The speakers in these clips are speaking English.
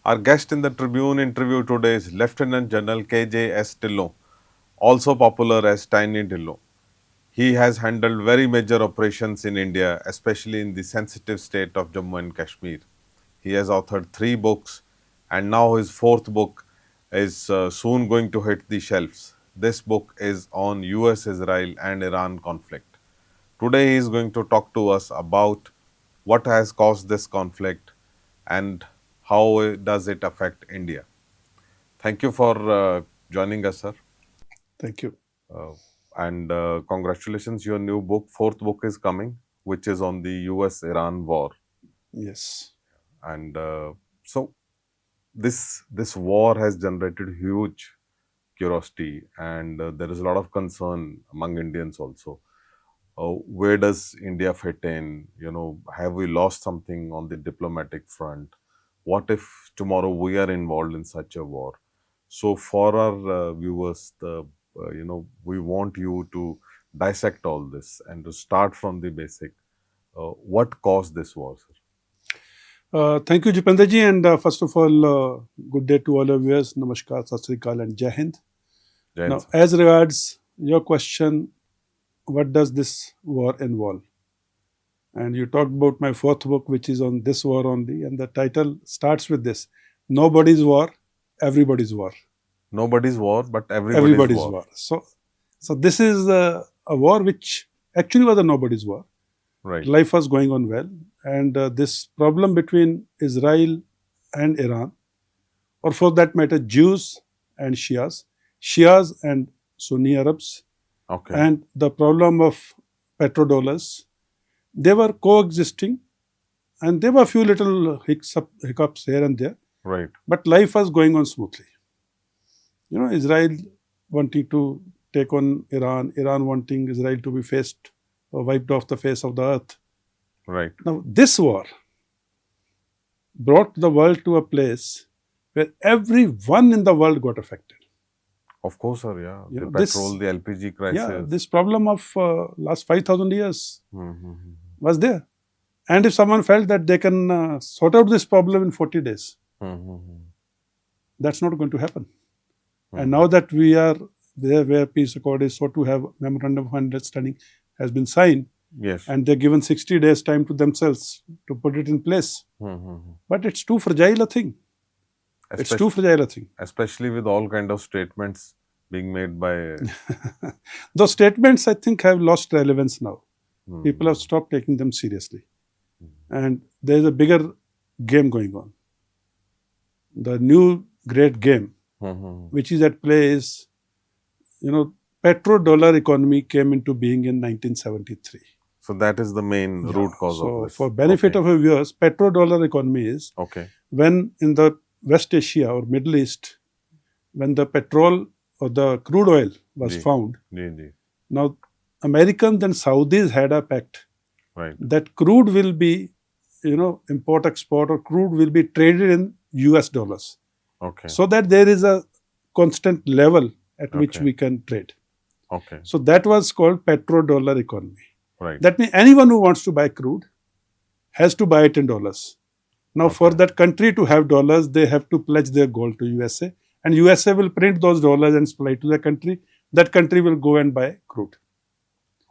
Our guest in the Tribune interview today is Lt Gen KJS Dhillon, also popular as Tiny Dhillon. He has handled very major operations in India, especially in the sensitive state of Jammu and Kashmir. He has authored 3 books, and now his 4th book is soon going to hit the shelves. This book is on US, Israel, and Iran conflict. Today, he is going to talk to us about what has caused this conflict and how does it affect India. Thank you for joining us, sir. Thank you. And congratulations, your new book, 4th book is coming, which is on the US-Iran war. Yes. And so this war has generated huge curiosity, and there is a lot of concern among Indians also. Where does India fit in? Have we lost something on the diplomatic front? What if tomorrow we are involved in such a war? So for our viewers, we want you to dissect all this and to start from the basic. What caused this war, sir? Thank you, Jupinderji. And first of all, good day to all of viewers. Namaskar, Sat Sri Akal, and Jai Hind. Jai Now, Hind, sir. as regards your question, what does this war involve? And you talked about my 4th book, which is on this war only. And the title starts with this: Nobody's war, everybody's war. Nobody's war, but everybody's war. So this is a war which actually was a nobody's war. Right. Life was going on well, and this problem between Israel and Iran, or for that matter, Jews and Shias and Sunni Arabs, Okay. and the problem of petrodollars, they were coexisting, and there were a few little hiccups here and there, Right. but life was going on smoothly. Israel wanting to take on Iran, Iran wanting Israel to be faced or wiped off the face of the earth. Right. Now, this war brought the world to a place where everyone in the world got affected. Of course, sir. Yeah. You The know, this- petrol, the LPG crisis. Yeah, this problem of last 5,000 years Mhm. was there. And if someone felt that they can sort out this problem in 40 days, Mhm. that's not going to happen. And now that we are there where peace accord is sought to have, memorandum of understanding has been signed, Yes. and they're given 60 days time to themselves to put it in place. Mhm. But it's too fragile a thing. It's too fragile a thing. Especially with all kind of statements being made by Those statements, I think, have lost relevance now. Mhm. People have stopped taking them seriously. And there's a bigger game going on. The new great game, Mhm. which is at play, is, petrodollar economy came into being in 1973. So that is the main root cause of this. For benefit Okay. of our viewers, petrodollar economy is Okay. when in the West Asia or Middle East, when the petrol or the crude oil was Ji. found, Ji. now Americans and Saudis had a pact Right. that crude will be, import-export, or crude will be traded in US dollars, Okay. so that there is a constant level at which Okay. we can trade. Okay. So that was called petrodollar economy. Right. That means anyone who wants to buy crude has to buy it in dollars. Now, for Okay. that country to have dollars, they have to pledge their gold to USA, and USA will print those dollars and supply to the country. That country will go and buy crude.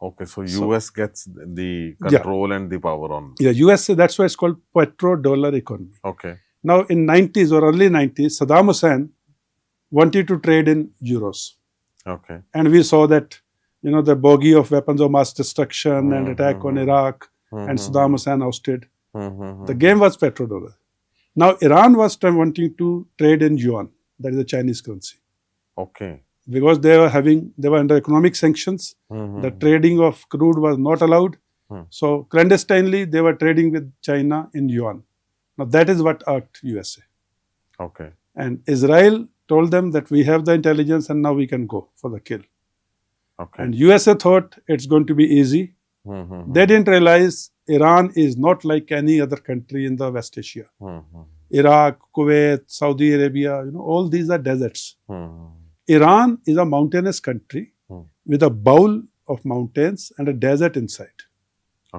Okay. So So- US gets the control and the power on. Yeah, USA, that's why it's called petrodollar economy. Okay. Now, in 90s or early 90s, Saddam Hussein wanted to trade in euros. Okay. And we saw that, the bogey of weapons of mass destruction and attack on Iraq, and Saddam Hussein ousted. Mhm. The game was petrodollar. Now, Iran was wanting to trade in yuan, that is the Chinese currency, Okay. because they were under economic sanctions. Mhm. The trading of crude was not allowed. So, clandestinely, they were trading with China in yuan. Now, that is what irked USA. Okay. And Israel told them that we have the intelligence and now we can go for the kill. Okay. And USA thought it's going to be easy. Mhm. They didn't realize Iran is not like any other country in the West Asia. Mhm. Iraq, Kuwait, Saudi Arabia, all these are deserts. Mhm. Iran is a mountainous country with a bowl of mountains and a desert inside.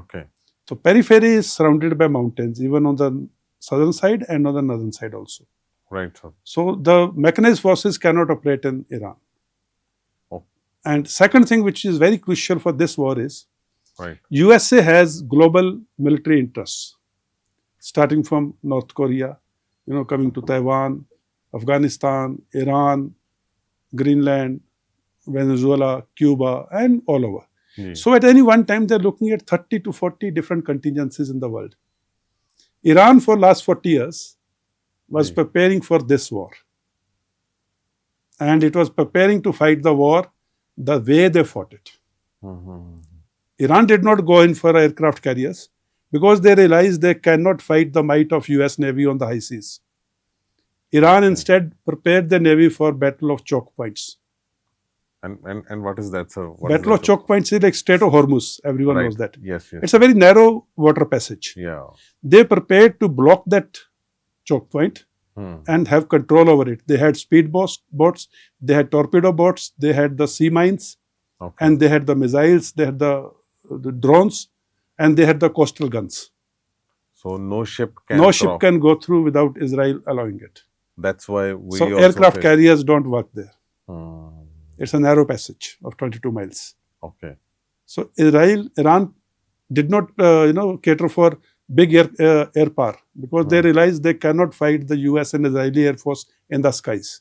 Okay. So periphery is surrounded by mountains, even on the southern side and on the northern side also. Right, sir. So the mechanized forces cannot operate in Iran. Oh. And second thing which is very crucial for this war is Right. USA has global military interests, starting from North Korea, coming to Taiwan, Afghanistan, Iran, Greenland, Venezuela, Cuba, and all over. Yeah. So at any one time, they're looking at 30 to 40 different contingencies in the world. Iran for last 40 years was preparing for this war. And it was preparing to fight the war the way they fought it. Iran did not go in for aircraft carriers because they realized they cannot fight the might of US Navy on the high seas. Iran instead prepared the Navy for Battle of Choke Points. And what is that, sir? Battle of Choke Points is like Strait of Hormuz. Everyone knows that. Yes, yes. It's a very narrow water passage. Yeah. They prepared to block that choke point and have control over it. They had speed boats, they had torpedo boats, they had the sea mines, and they had the missiles, they had the drones, and they had the coastal guns. So no ship can go through without Israel allowing it. That's why we so also aircraft carriers don't work there. Hmm. It's a narrow passage of 22 miles. Okay. So Iran did not cater for big air power because they realized they cannot fight the US and Israeli Air Force in the skies.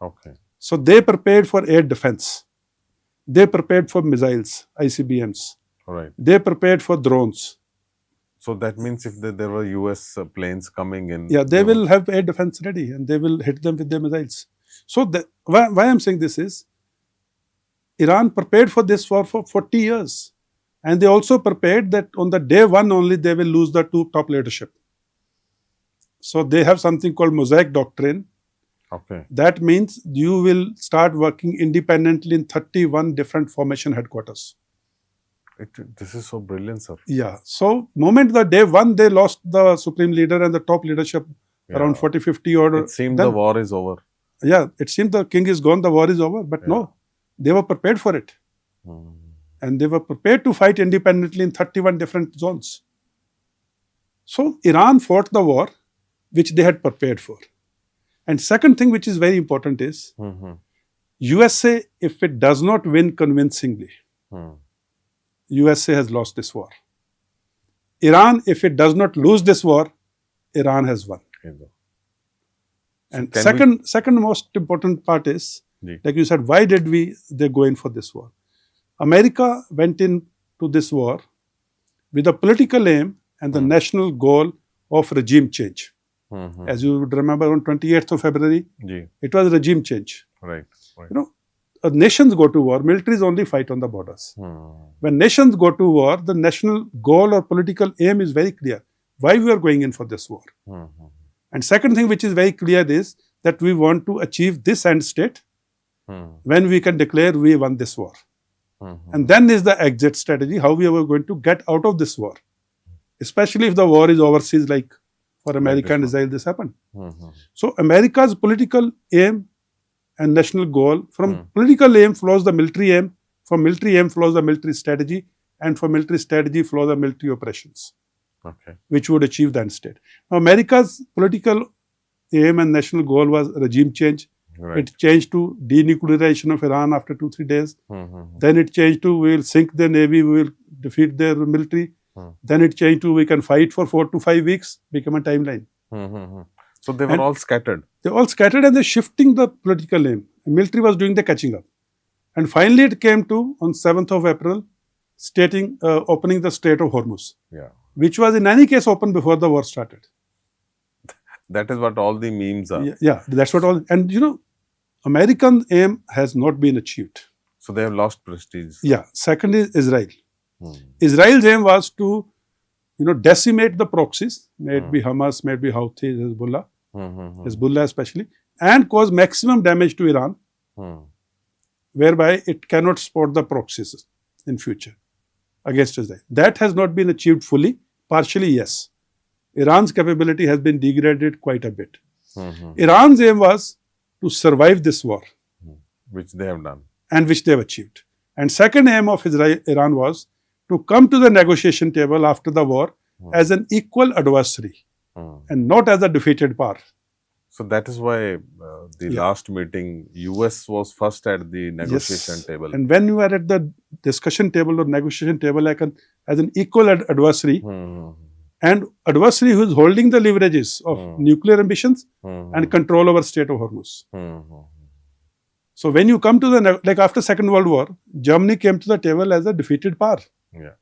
Okay. So they prepared for air defense. They prepared for missiles, ICBMs. Right. They prepared for drones. So that means if there were US planes coming in, yeah, they will have air defense ready and they will hit them with their missiles. So why I'm saying this is, Iran prepared for this war for 40 years. And they also prepared that on the day one only they will lose the two top leadership. So they have something called Mosaic Doctrine. Okay. That means you will start working independently in 31 different formation headquarters. This is so brilliant, sir. Yeah. So moment the day one they lost the supreme leader and the top leadership around 40-50 order. It seemed the war is over. Yeah. It seemed the king is gone, the war is over. But no, they were prepared for it. And they were prepared to fight independently in 31 different zones. So Iran fought the war which they had prepared for. And second thing which is very important is, USA, if it does not win convincingly, USA has lost this war. Iran, if it does not lose this war, Iran has won. And second most important part is, like you said, why did they go in for this war? America went into this war with a political aim and the national goal of regime change. As you would remember, on 28th of February, it was regime change. Right. Nations go to war, militaries only fight on the borders. When nations go to war, the national goal or political aim is very clear. Why we are going in for this war? And second thing which is very clear is that we want to achieve this end state when we can declare we won this war. And then is the exit strategy, how we are going to get out of this war. Especially if the war is overseas, like for America and Israel, this happened. So America's political aim and national goal, from political aim flows the military aim, from military aim flows the military strategy, and from military strategy flow the military operations, which would achieve the end state. Now, America's political aim and national goal was regime change. It changed to denuclearization of Iran after 2-3 days. Then it changed to we will sink their navy, we will defeat their military. Then it changed to we can fight for 4 to 5 weeks, become a timeline. So they were all scattered. They all scattered and they're shifting the political aim. The military was doing the catching up. And finally it came to, on 7th of April, opening the Strait of Hormuz, which was in any case open before the war started. That is what all the memes are. Yeah, that's what all. And American aim has not been achieved. So they have lost prestige. Yeah. Second is Israel. Israel's aim was to, decimate the proxies, may it be Hamas, may it be Houthis, Hezbollah, Hezbollah especially, and cause maximum damage to Iran, whereby it cannot support the proxies in future against Israel. That has not been achieved fully. Partially, yes. Iran's capability has been degraded quite a bit. Iran's aim was to survive this war. Which they have done. And which they have achieved. And second aim of Iran was to come to the negotiation table after the war as an equal adversary and not as a defeated power. So that is why the Yeah. last meeting, US was first at the negotiation Yes. table. And when you are at the discussion table or negotiation table, like as an equal adversary, Hmm. and adversary who is holding the leverages of Hmm. nuclear ambitions Hmm. and control over Strait of Hormuz. Hmm. So when you come to the, like after Second World War, Germany came to the table as a defeated power. Yeah.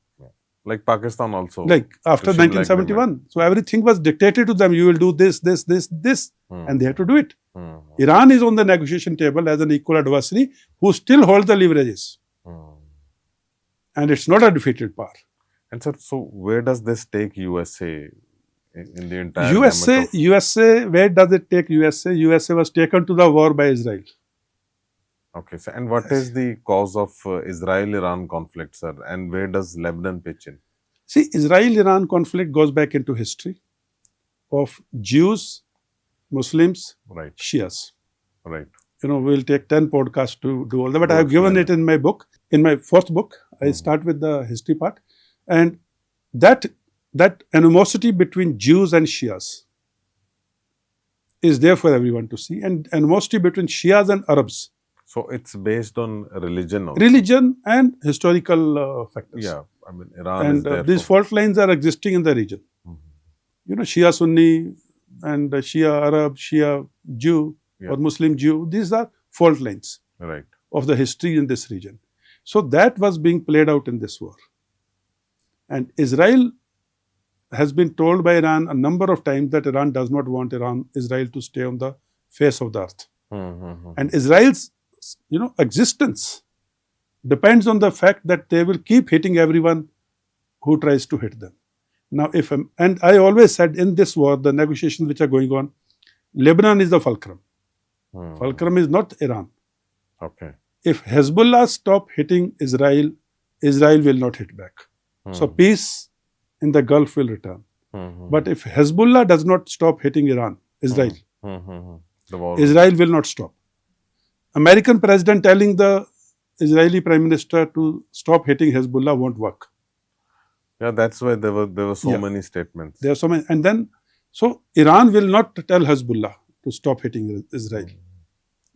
Like Pakistan also. Like after Crucial 1971. agreement. So everything was dictated to them. You will do this, this, this, this. Hmm. And they had to do it. Hmm. Iran is on the negotiation table as an equal adversary who still holds the leverages. Hmm. And it's not a defeated power. And sir, so where does this take USA in the entire USA, gamut of- USA, where does it take USA? USA was taken to the war by Israel. Okay, so and what is the cause of Israel-Iran conflict, sir? And where does Lebanon pitch in? See, Israel-Iran conflict goes back into history of Jews, Muslims, Right, Shias. right. You know, we'll take 10 podcasts to do all that, but To I have given explain it in my book. In my fourth book, I start with the history part. And that animosity between Jews and Shias is there for everyone to see. And animosity between Shias and Arabs. So it's based on religion also. Religion and historical factors. Yeah, I mean Iran is And there. these fault lines are existing in the region. You know, Shia Sunni and Shia Arab, Shia Jew or Muslim Jew, these are fault lines Right. of the history in this region. So that was being played out in this war. And Israel has been told by Iran a number of times that Iran does not want Israel to stay on the face of the earth. And Israel's, you know, existence depends on the fact that they will keep hitting everyone who tries to hit them. Now, and I always said in this war, the negotiations which are going on, Lebanon is the fulcrum. Fulcrum is not Iran. Okay. If Hezbollah stop hitting Israel, Israel will not hit back. So peace in the Gulf will return. But if Hezbollah does not stop hitting Israel, The war. Israel will not stop. American president telling the Israeli prime minister to stop hitting Hezbollah won't work. Yeah, that's why there were so many statements. There are so many, and then so Iran will not tell Hezbollah to stop hitting Israel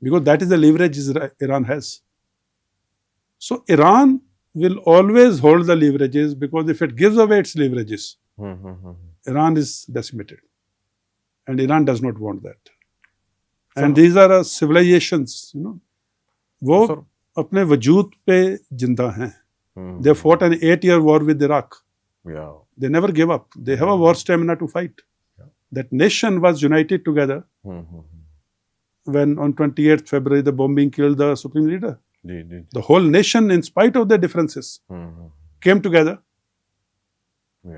because that is the leverage Iran has. So Iran will always hold the leverages because if it gives away its leverages, Iran is decimated, and Iran does not want that. And these are civilizations, you know, वो अपने वजूद पे जिंदा हैं. They fought an 8-year war with Iraq. Yeah. They never gave up. They have a war stamina to fight. That nation was united together when on 28th February the bombing killed the supreme leader. The whole nation, in spite of their differences, came together.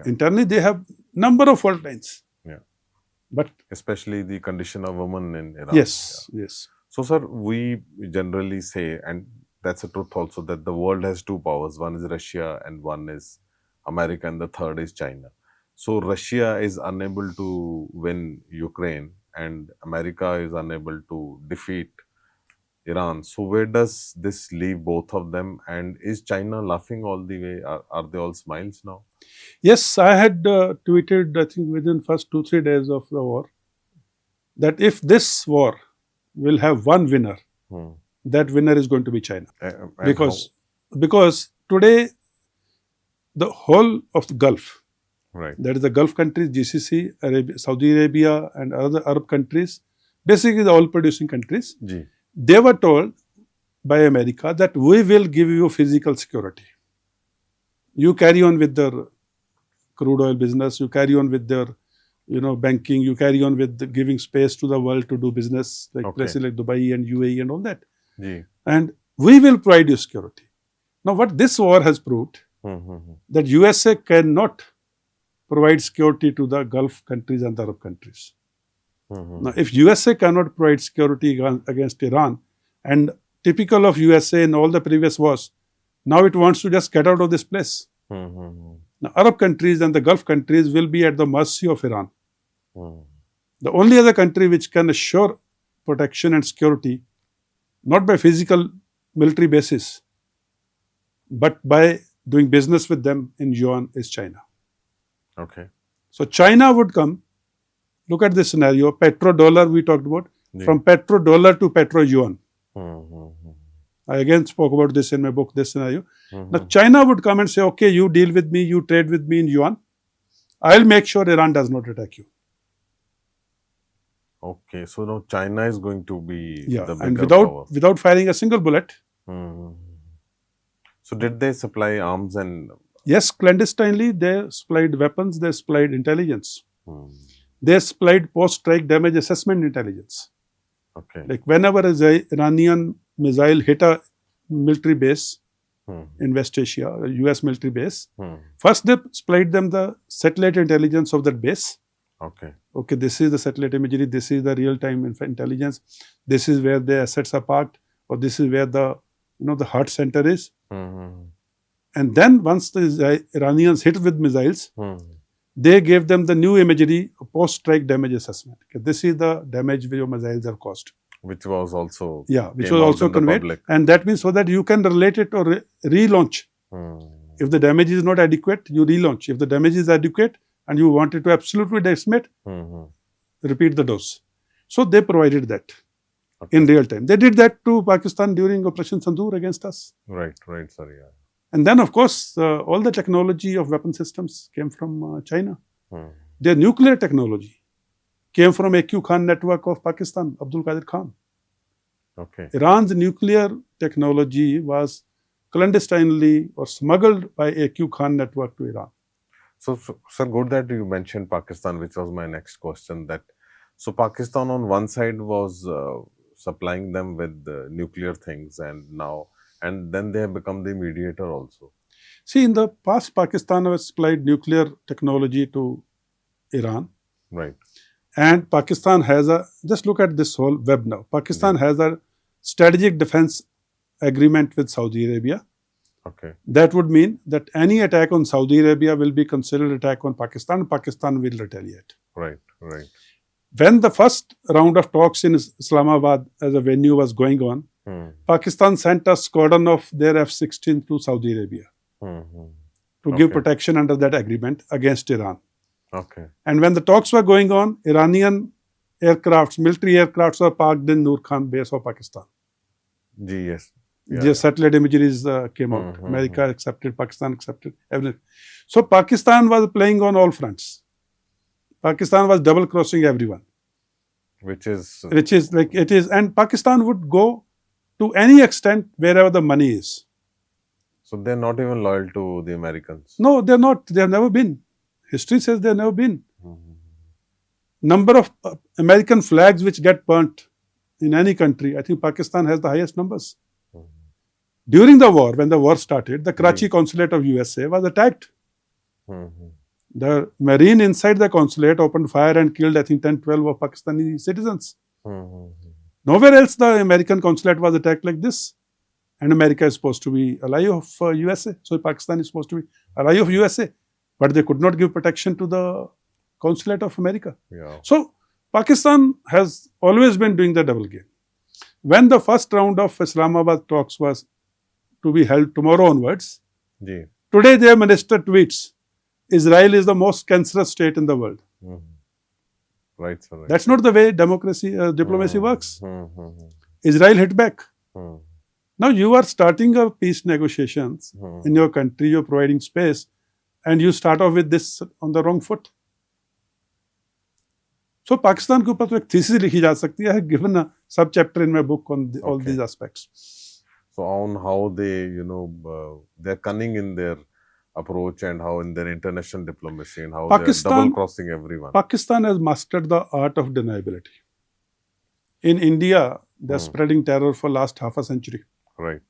Internally, they have number of fault lines. But especially the condition of women in Iran. Yes, yes. So, sir, we generally say, and that's a truth also, that the world has two powers. One is Russia and one is America, and the third is China. So, Russia is unable to win Ukraine and America is unable to defeat Iran. So, where does this leave both of them? And is China laughing all the way? Are they all smiles now? Yes, I had tweeted, I think within first 2-3 days of the war, that if this war will have one winner, that winner is going to be China. Because today, the whole of the Gulf, that is the Gulf countries, GCC, Saudi Arabia and other Arab countries, basically the oil producing countries, they were told by America that we will give you physical security. You carry on with their crude oil business, you carry on with their, you know, banking, you carry on with giving space to the world to do business, like places like Dubai and UAE and all that. And we will provide you security. Now, what this war has proved, that USA cannot provide security to the Gulf countries and the Arab countries. Now, if USA cannot provide security against Iran, and typical of USA in all the previous wars, now it wants to just get out of this place. Now, Arab countries and the Gulf countries will be at the mercy of Iran. The only other country which can assure protection and security, not by physical military basis, but by doing business with them in yuan, is China. Okay. So China would come look at this scenario, petrodollar we talked about, Yeah. from petrodollar to petro yuan. Mm-hmm. I again spoke about this in my book, this scenario. Mm-hmm. Now China would come and say, okay, you deal with me, you trade with me in yuan. I'll make sure Iran does not attack you. Okay, so now China is going to be Yeah, the and bigger power. without firing a single bullet. Mm-hmm. So did they supply arms and? Yes, clandestinely they supplied weapons, they supplied intelligence. Hmm. They supplied post-strike damage assessment intelligence. Okay. Like whenever an Iranian missile hit a military base Hmm. in West Asia, a US military base, Hmm. first they supplied them the satellite intelligence of that base. Okay. Okay, this is the satellite imagery, this is the real-time intelligence, this is where the assets are parked, or this is where the the heart center is. Mm-hmm. And then once the Iranians hit with missiles, Hmm. they gave them the new imagery, post-strike damage assessment. Okay, this is the damage which your missiles have caused. Which was also Yeah, which came was out also in the conveyed. public. And that means so that you can relate it or relaunch. Hmm. If the damage is not adequate, you relaunch. If the damage is adequate and you want it to absolutely decimate, Mm-hmm. repeat the dose. So they provided that Okay. in real time. They did that to Pakistan during Operation Sandur against us. Right, sir. Yeah. And then, of course, all the technology of weapon systems came from China. Hmm. Their nuclear technology came from AQ Khan network of Pakistan, Abdul Qadir Khan. Okay. Iran's nuclear technology was clandestinely or smuggled by AQ Khan network to Iran. So, sir, good that you mentioned Pakistan, which was my next question. That so Pakistan on one side was supplying them with nuclear things, and then they have become the mediator also. See, in the past, Pakistan has supplied nuclear technology to Iran. Right. And Pakistan has just look at this whole web now. Pakistan has a strategic defense agreement with Saudi Arabia. Okay. That would mean that any attack on Saudi Arabia will be considered attack on Pakistan. Pakistan will retaliate. Right. When the first round of talks in Islamabad as a venue was going on, Hmm. Pakistan sent a squadron of their F-16 to Saudi Arabia Hmm. to give Okay. protection under that agreement against Iran. Okay. And when the talks were going on, Iranian aircrafts, military aircrafts were parked in Noor Khan base of Pakistan. Yes. Their satellite imageries came out. Mhm. America accepted, Pakistan accepted, everything. So Pakistan was playing on all fronts. Pakistan was double crossing everyone, Which is which is like it is. And Pakistan would go to any extent wherever the money is. so they're not even loyal to the Americans. No, they're not. They have never been. History says they have never been. Mhm. Number of American flags which get burnt in any country, I think Pakistan has the highest numbers. Mhm. During the war, when the war started, the Karachi consulate of USA was attacked. Mhm. The Marine inside the consulate opened fire and killed, I think, 10, 12 of Pakistani citizens. Mhm. Nowhere else the American consulate was attacked like this. And America is supposed to be ally of USA. So Pakistan is supposed to be ally of USA. But they could not give protection to the consulate of America. Yeah. So Pakistan has always been doing the double game. When the first round of Islamabad talks was to be held tomorrow onwards, Ji. today their minister tweets, Israel is the most cancerous state in the world. Mhm. Right, sir. Right. That's not the way diplomacy works. Mhm. Israel hit back. Mhm. Now you are starting a peace negotiations Mhm. in your country, you're providing space, and you start off with this on the wrong foot. So Pakistan के ऊपर तो एक thesis लिखी जा सकती है. I have given a sub-chapter in my book on all Okay. these aspects. So on how they, they're cunning in their approach and how in their international diplomacy and how Pakistan- they're double crossing everyone. Pakistan has mastered the art of deniability. In India, they're spreading terror for last half a century. Right.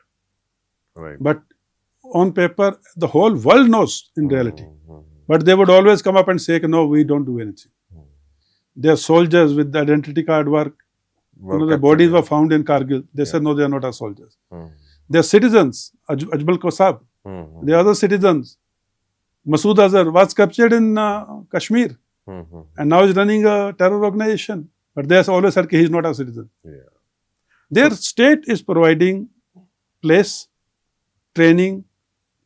Right. But on paper, the whole world knows in reality. Mhm. But they would always come up and say, no, we don't do anything. Mhm. Their soldiers with the identity card were, Were the captured, bodies yeah. were found in Kargil. They said, no, they are not our soldiers. Mhm. They are citizens. Ajmal Kosab, Mhm. the other citizens. Masood Azhar was captured in Kashmir Mhm. and now is running a terror organization. But they have always said he is not a citizen. Yeah. Their state is providing place, training,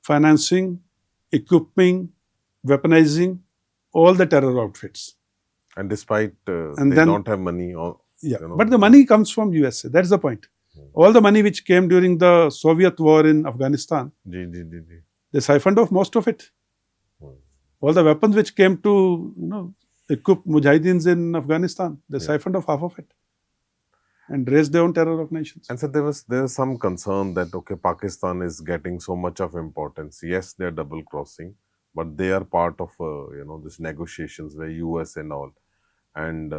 financing, equipping, weaponizing all the terror outfits. And despite And they then, don't have money, or yeah, you know, but the money comes from USA. That's the point. All the money which came during the Soviet war in Afghanistan, ji. they siphoned off most of it. All the weapons which came to equip Mujahideens in Afghanistan, they siphoned off half of it and raised their own terror organizations. And so there was some concern that okay, Pakistan is getting so much of importance. Yes, they are double crossing, but they are part of this negotiations where US and all. And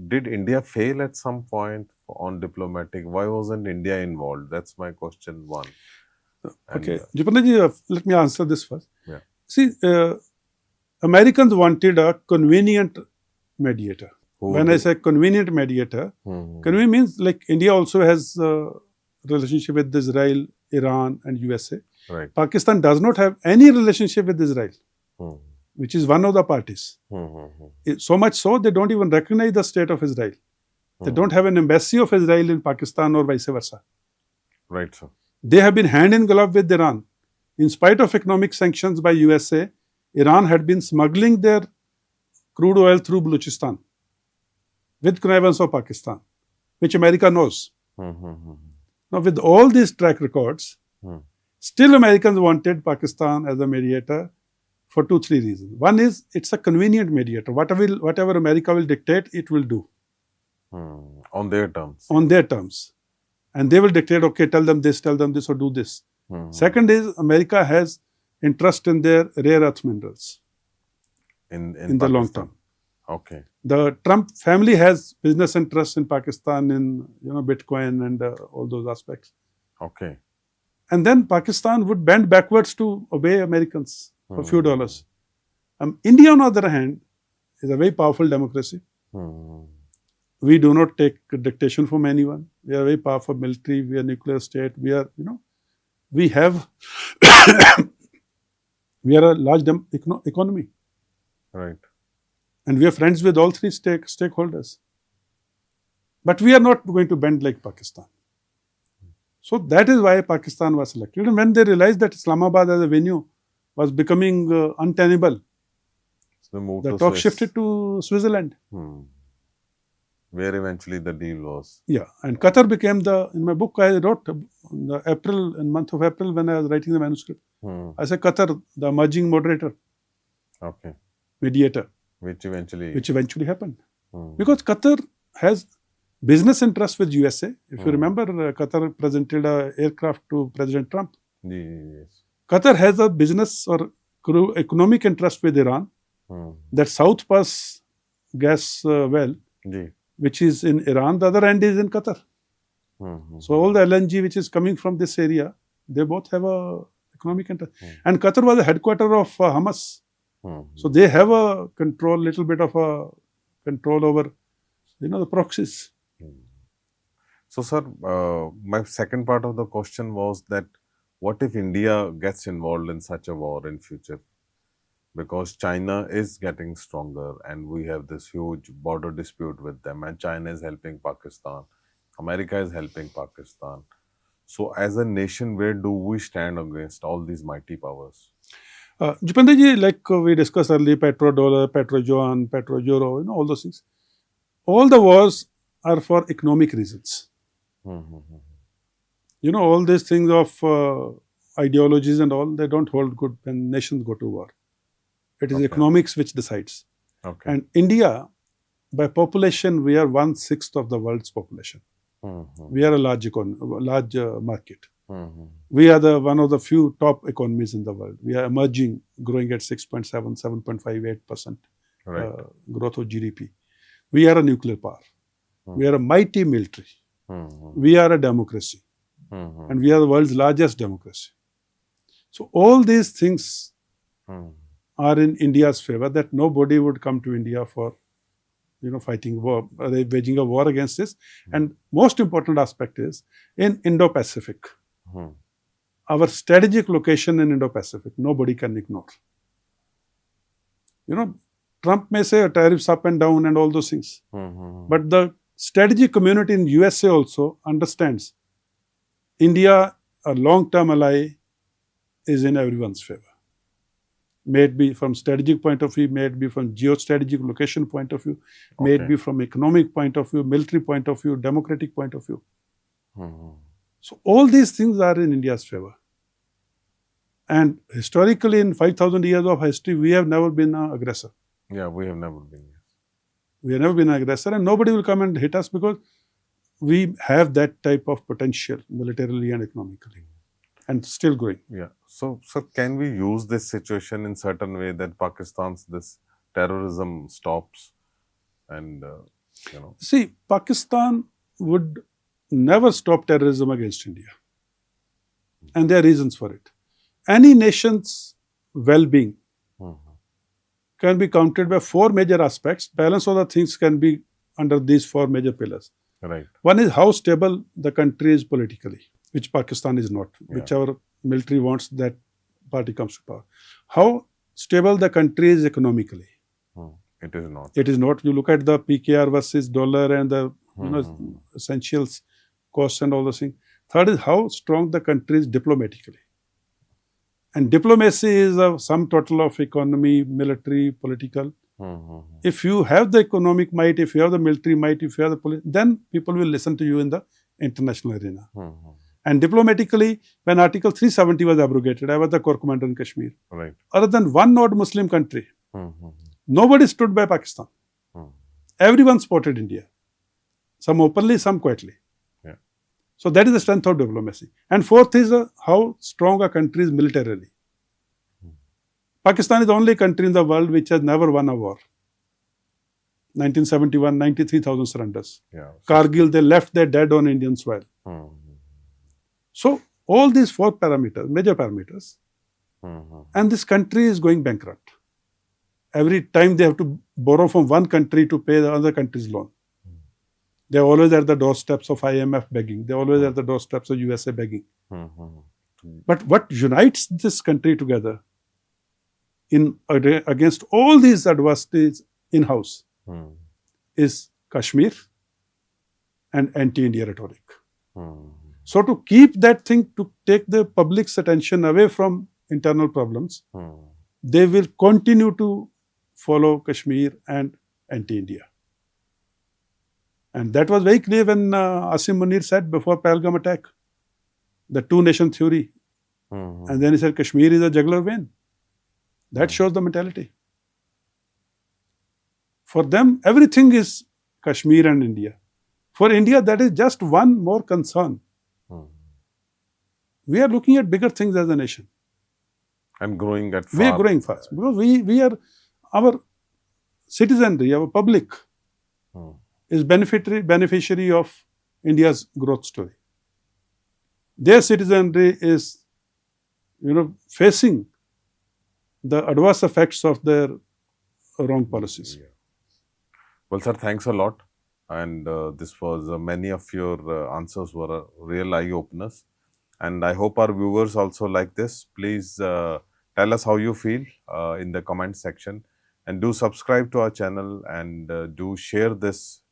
did India fail at some point on diplomatic? Why wasn't India involved? That's my question one. Okay, Jupinderjit, let me answer this first. Yeah. See, Americans wanted a convenient mediator. When I say convenient mediator, convenient means like India also has a relationship with Israel, Iran and USA. Right. Pakistan does not have any relationship with Israel, which is one of the parties. So much so, they don't even recognize the state of Israel. They don't have an embassy of Israel in Pakistan or vice versa. Right, sir. They have been hand in glove with Iran. In spite of economic sanctions by USA, Iran had been smuggling their crude oil through Balochistan with connivance of Pakistan, which America knows. Now, with all these track records, still Americans wanted Pakistan as a mediator for 2-3 reasons. One is it's a convenient mediator. Whatever America will dictate, it will do. On their terms. On their terms. And they will dictate, okay, tell them this, or do this. Second is America has interest in their rare earth minerals in the long term. Okay. The Trump family has business interests in Pakistan in Bitcoin and all those aspects. Okay. And then Pakistan would bend backwards to obey Americans for a few dollars. India, on the other hand, is a very powerful democracy. We do not take dictation from anyone. We are a very powerful military. We are a nuclear state. We are, we have, we are a large economy. Right. And we are friends with all three stakeholders. But we are not going to bend like Pakistan. So that is why Pakistan was selected. And when they realized that Islamabad as a venue was becoming untenable, so the talk shifted to Switzerland. Where eventually the deal was. Yeah, and Qatar became in my book I wrote in month of April when I was writing the manuscript. I said Qatar, the emerging moderator. Okay. Mediator. Which eventually happened. Because Qatar has business interests with USA. If you remember, Qatar presented an aircraft to President Trump. Yes. Qatar has a business or economic interest with Iran. That South Pass gas well, which is in Iran, the other end is in Qatar. So all the LNG which is coming from this area, they both have a economic interest. And Qatar was the headquarter of Hamas. So they have a little bit of a control over, the proxies. So, sir, my second part of the question was that what if India gets involved in such a war in future? Because China is getting stronger and we have this huge border dispute with them, and China is helping Pakistan. America is helping Pakistan. So as a nation, where do we stand against all these mighty powers? Jupinderjit, like we discussed earlier, petrodollar, petrojuan, petroeuro, all those things. All the wars are for economic reasons. All these things of ideologies and all, they don't hold good when nations go to war. It is economics which decides. Okay. And India, by population, we are 1/6 of the world's population. We are a large market. We are one of the few top economies in the world. We are emerging, growing at 6.7, 7.58% growth of GDP. We are a nuclear power. We are a mighty military. We are a democracy. And we are the world's largest democracy. So all these things are in India's favor, that nobody would come to India for fighting war, waging a war against this. And most important aspect is in Indo-Pacific. Our strategic location in Indo-Pacific, nobody can ignore. Trump may say tariffs up and down and all those things. But the strategic community in USA also understands India, a long-term ally, is in everyone's favor. may it be from strategic point of view, may it be from geostrategic location point of view, may it Okay. be from economic point of view, military point of view, democratic point of view. Mhm. So all these things are in India's favor. And historically, in 5,000 years of history, we have never been an aggressor. Yeah, we have never been. We have never been an aggressor, and nobody will come and hit us because we have that type of potential militarily and economically, and still growing. Yeah. So can we use this situation in certain way that Pakistan's this terrorism stops, and See, Pakistan would never stop terrorism against India, and there are reasons for it. Any nation's well-being Mhm. can be counted by four major aspects. Balance of the things can be under these four major pillars. Right. One is how stable the country is politically, which Pakistan is not. Yeah. Whichever military wants, that party comes to power. How stable the country is economically. It is not. It is not. You look at the PKR versus dollar and the Mhm. essentials, costs and all those things. Third is how strong the country is diplomatically. And diplomacy is a sum total of economy, military, political. Mhm. If you have the economic might, if you have the military might, if you have the then people will listen to you in the international arena. Mhm. And diplomatically, when Article 370 was abrogated, I was the Corps Commander in Kashmir. Right. Other than one odd Muslim country, Mhm. nobody stood by Pakistan. Mhm. Everyone supported India. Some openly, some quietly. Yeah. So that is the strength of diplomacy. And fourth is how strong a country is militarily. Pakistan is the only country in the world which has never won a war. 1971, 93,000 surrenders. Yeah. Kargil, they left their dead on Indian soil. Mhm. So all these four parameters, major parameters, Mhm. and this country is going bankrupt. Every time they have to borrow from one country to pay the other country's loan. They're always at the doorsteps of IMF begging. They're always at the doorsteps of USA begging. Mhm. But what unites this country together against all these adversities in-house Mhm. is Kashmir and anti-India rhetoric. Mhm. So to keep that thing, to take the public's attention away from internal problems, Mhm. they will continue to follow Kashmir and anti-India. And that was very clear when Asim Munir said before Pahalgam attack, the two-nation theory. Mhm. And then he said Kashmir is a jugular vein. That shows the mentality. For them, everything is Kashmir and India. For India, that is just one more concern. Mhm. We are looking at bigger things as a nation. And growing at We are far. growing fast because we are, our citizenry, our public Mhm. is beneficiary of India's growth story. Their citizenry is, facing the adverse effects of their wrong policies. Yeah. Well, sir, thanks a lot. And this was many of your answers were real eye openers. And I hope our viewers also like this. Please tell us how you feel in the comment section. And do subscribe to our channel and do share this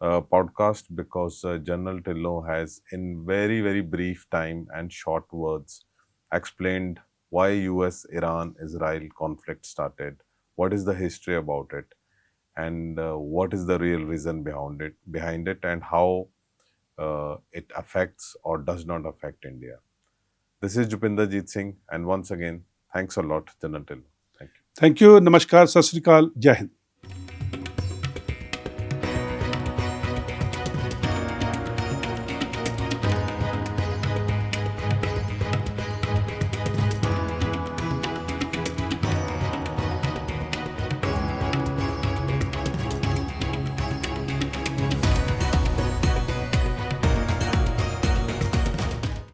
podcast because General Dhillon has, in very, very brief time and short words, explained why US-Iran-Israel conflict started, what is the history about it, and what is the real reason behind it, and how it affects or does not affect India. This is Jupinderjit Singh, and once again, thanks a lot, General Dhillon. Thank you. Thank you. Namaskar. Sat Sri Akal. Jai Hind.